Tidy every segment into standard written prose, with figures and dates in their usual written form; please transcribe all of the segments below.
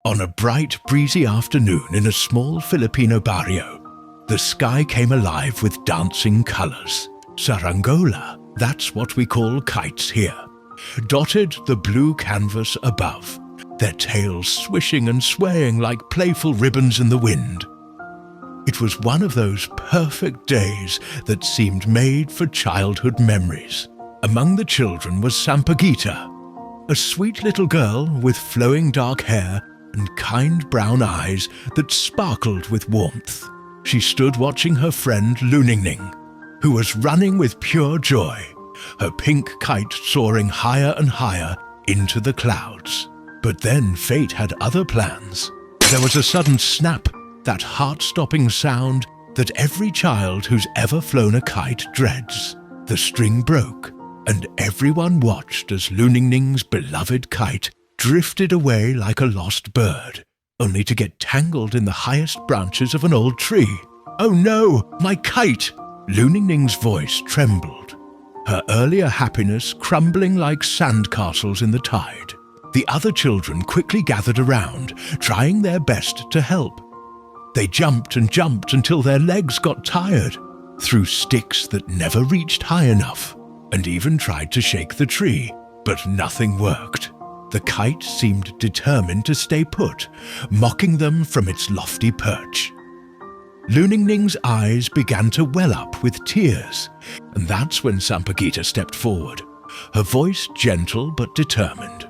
On a bright, breezy afternoon in a small Filipino barrio, the sky came alive with dancing colors. Saranggola, that's what we call kites here, dotted the blue canvas above, their tails swishing and swaying like playful ribbons in the wind. It was one of those perfect days that seemed made for childhood memories. Among the children was Sampaguita, a sweet little girl with flowing dark hair and kind brown eyes that sparkled with warmth. She stood watching her friend Luningning, who was running with pure joy, her pink kite soaring higher and higher into the clouds. But then fate had other plans. There was a sudden snap, that heart-stopping sound that every child who's ever flown a kite dreads. The string broke, and everyone watched as Luningning's beloved kite drifted away like a lost bird, only to get tangled in the highest branches of an old tree. "Oh no, my kite!" Luningning's voice trembled, her earlier happiness crumbling like sandcastles in the tide. The other children quickly gathered around, trying their best to help. They jumped and jumped until their legs got tired, threw sticks that never reached high enough, and even tried to shake the tree, but nothing worked. The kite seemed determined to stay put, mocking them from its lofty perch. Luningning's eyes began to well up with tears, and that's when Sampaguita stepped forward, her voice gentle but determined.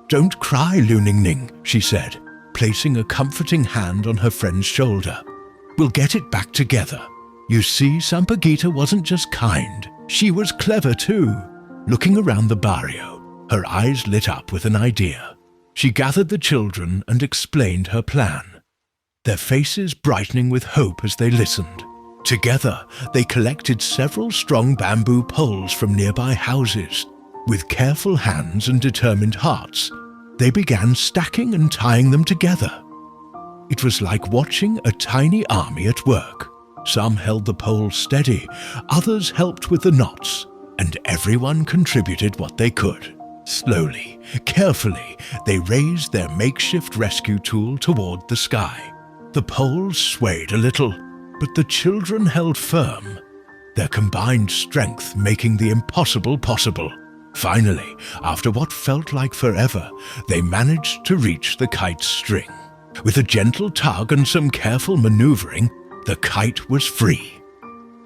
"Don't cry, Luningning," she said, placing a comforting hand on her friend's shoulder. "We'll get it back together." You see, Sampaguita wasn't just kind, she was clever too. Looking around the barrio, her eyes lit up with an idea. She gathered the children and explained her plan, their faces brightening with hope as they listened. Together, they collected several strong bamboo poles from nearby houses. With careful hands and determined hearts, they began stacking and tying them together. It was like watching a tiny army at work. Some held the poles steady, others helped with the knots, and everyone contributed what they could. Slowly, carefully, they raised their makeshift rescue tool toward the sky. The poles swayed a little, but the children held firm, their combined strength making the impossible possible. Finally, after what felt like forever, they managed to reach the kite's string. With a gentle tug and some careful maneuvering, the kite was free.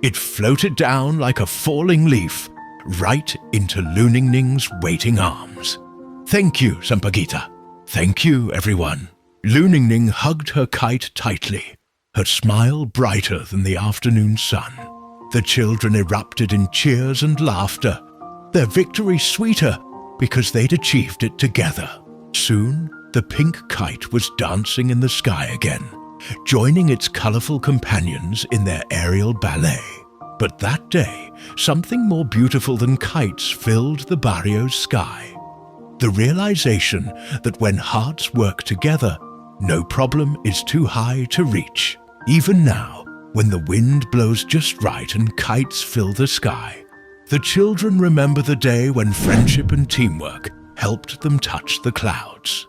It floated down like a falling leaf, right into Luningning's waiting arms. "Thank you, Sampaguita. Thank you, everyone." Luningning hugged her kite tightly, her smile brighter than the afternoon sun. The children erupted in cheers and laughter, their victory sweeter because they'd achieved it together. Soon, the pink kite was dancing in the sky again, joining its colorful companions in their aerial ballet. But that day, something more beautiful than kites filled the barrio's sky. The realization that when hearts work together, no problem is too high to reach. Even now, when the wind blows just right and kites fill the sky, the children remember the day when friendship and teamwork helped them touch the clouds.